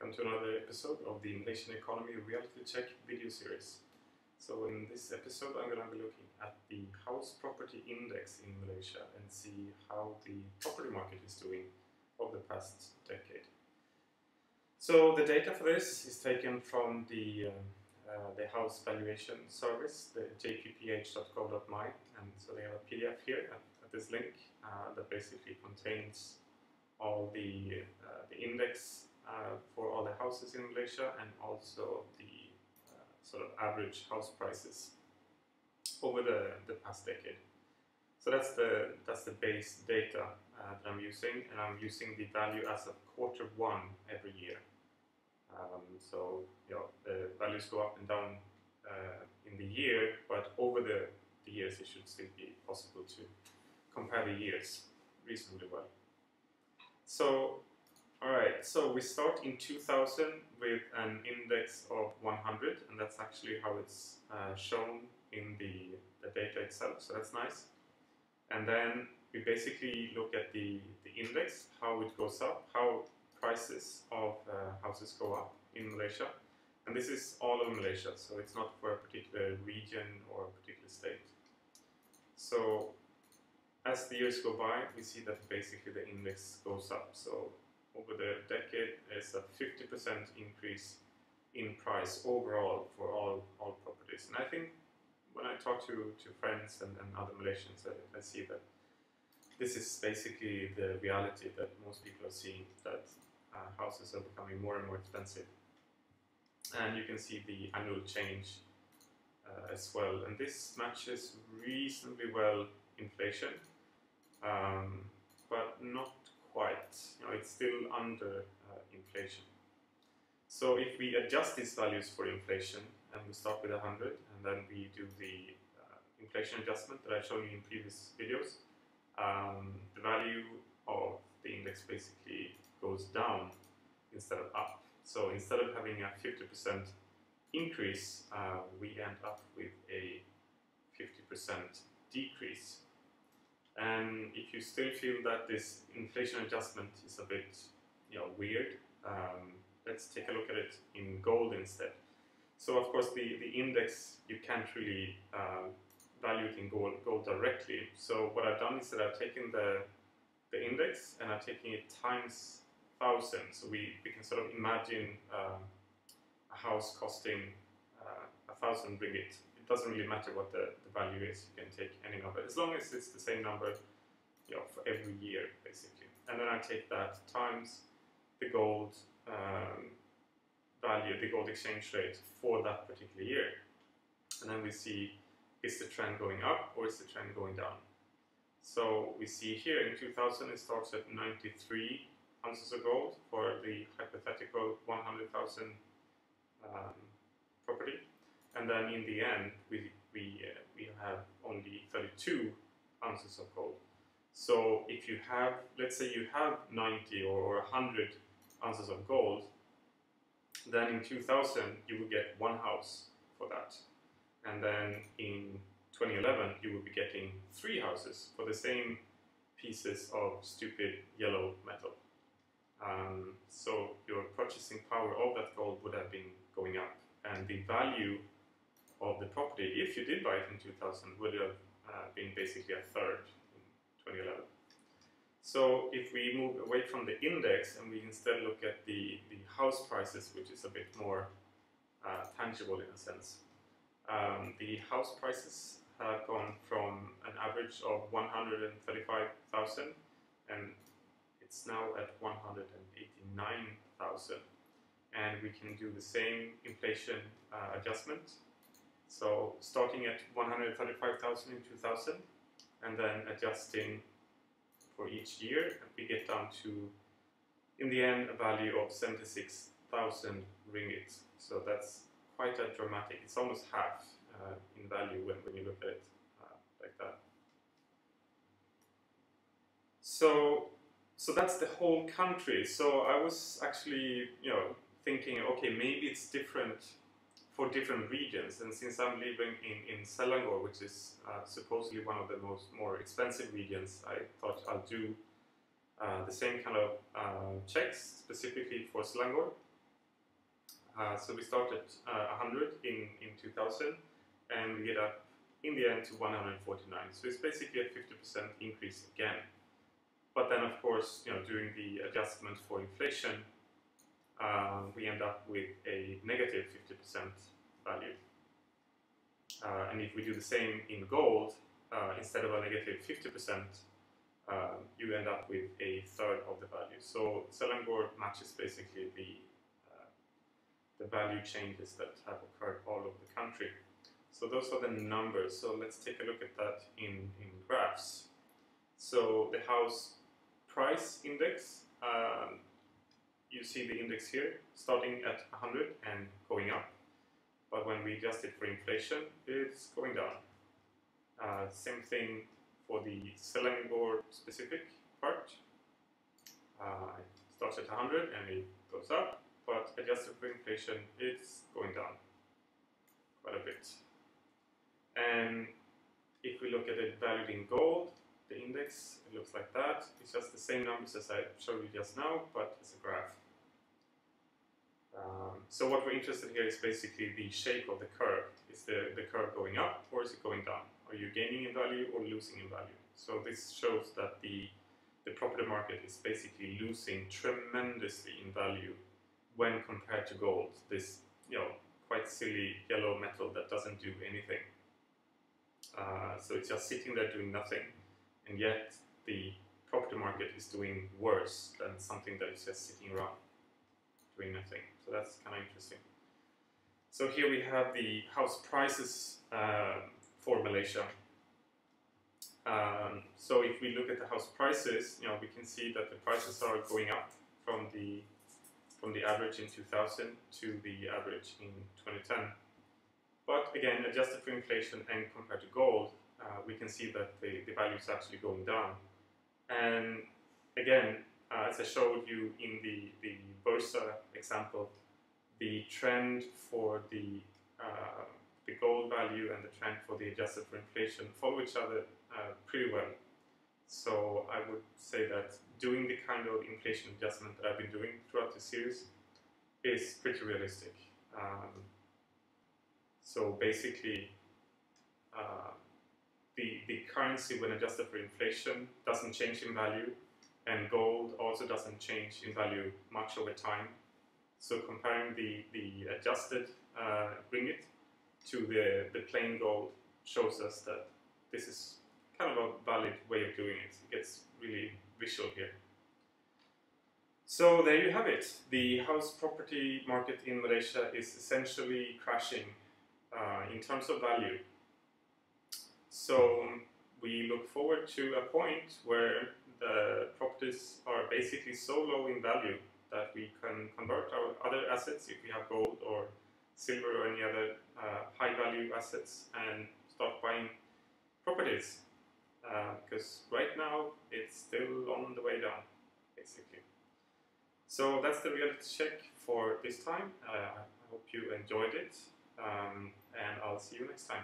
Welcome to another episode of the Malaysian Economy Reality Check video series. So in this episode I'm going to be looking at the House Property Index in Malaysia and see how the property market is doing over the past decade. So the data for this is taken from the house valuation service, the jpph.gov.my, and so they have a PDF here at this link that basically contains all the index for all the houses in Malaysia and also the sort of average house prices over the past decade. So that's the base data that I'm using, and I'm using the value as of Q1 every year. So the values go up and down in the year, but over the years it should still be possible to compare the years reasonably well. So, alright, so we start in 2000 with an index of 100, and that's actually how it's shown in the data itself, so that's nice. And then we basically look at the index, how it goes up, how prices of houses go up in Malaysia. And this is all of Malaysia, so it's not for a particular region or a particular state. So as the years go by, we see that basically the index goes up. So over the decade, there's a 50% increase in price overall for all properties. And I think when I talk to friends and other Malaysians, I see that this is basically the reality that most people are seeing, that houses are becoming more and more expensive. And you can see the annual change as well. And this matches reasonably well inflation, but not quite. It's still under inflation. So if we adjust these values for inflation, and we start with 100, and then we do the inflation adjustment that I've shown you in previous videos, the value of the index basically goes down instead of up. So instead of having a 50% increase, we end up with a 50% decrease. And if you still feel that this inflation adjustment is a bit weird, let's take a look at it in gold instead. So of course the index, you can't really value it in gold directly. So what I've done is that I've taken the index and I've taken it times 1,000. So we can sort of imagine a house costing 1,000 ringgit. It doesn't really matter what the value is. You can take any number as long as it's the same number, for every year basically. And then I take that times the gold value, the gold exchange rate for that particular year, and then we see, is the trend going up or is the trend going down? So we see here in 2000 it starts at 93 ounces of gold for the hypothetical 100,000 property, and then in the end we have only 32 ounces of gold. So if you have, let's say you have 90 or 100 ounces of gold, then in 2000 you will get one house for that, and then in 2011 you will be getting 3 houses for the same pieces of stupid yellow metal. So your purchasing power of that gold would have been going up, and the value of the property, if you did buy it in 2000, would have been basically a third in 2011. So if we move away from the index and we instead look at the house prices, which is a bit more tangible in a sense, the house prices have gone from an average of 135,000, and it's now at 189,000, and we can do the same inflation adjustment. So starting at 135,000 in 2000, and then adjusting for each year, we get down to, in the end, a value of 76,000 ringgit. So that's quite a dramatic. It's almost half in value when you look at it like that. So that's the whole country. So I was actually, thinking, okay, maybe it's different for different regions. And since I'm living in Selangor, which is supposedly one of the more expensive regions, I thought I'll do the same kind of checks specifically for Selangor. So we started 100 in 2000, and we get up in the end to 149. So it's basically a 50% increase again. But then, of course, during the adjustment for inflation, we end up with a negative 50% value. And if we do the same in gold, instead of a negative 50%, you end up with a third of the value. So Selangor matches basically the value changes that have occurred all over the country. So those are the numbers. So let's take a look at that in graphs. So the House Price Index, you see the index here starting at 100 and going up. But when we adjust it for inflation, it's going down. Same thing for the Selangor specific part. It starts at 100 and it goes up, but adjusted for inflation, it's going down quite a bit. And if we look at it valued in gold, the index, it looks like that. It's just the same numbers as I showed you just now, but as a graph. So what we're interested here is basically the shape of the curve. Is the curve going up or is it going down? Are you gaining in value or losing in value? So this shows that the property market is basically losing tremendously in value when compared to gold. This quite silly yellow metal that doesn't do anything. So it's just sitting there doing nothing, and yet the property market is doing worse than something that is just sitting around doing nothing. So that's kind of interesting. So here we have the house prices for Malaysia. So if we look at the house prices, we can see that the prices are going up from the average in 2000 to the average in 2010. But again, adjusted for inflation and compared to gold, we can see that the value is actually going down. And again, as I showed you in the Bursa example, the trend for the gold value and the trend for the adjusted for inflation follow each other pretty well. So I would say that doing the kind of inflation adjustment that I've been doing throughout the series is pretty realistic. So basically, the currency when adjusted for inflation doesn't change in value, and gold also doesn't change in value much over time. So comparing the adjusted ringgit to the plain gold shows us that this is kind of a valid way of doing it. It gets really visual here. So there you have it. The house property market in Malaysia is essentially crashing in terms of value. So we look forward to a point where the properties are basically so low in value that we can convert our other assets, if we have gold or silver or any other high value assets, and start buying properties. Because right now it's still on the way down, basically. So that's the reality check for this time. I hope you enjoyed it, and I'll see you next time.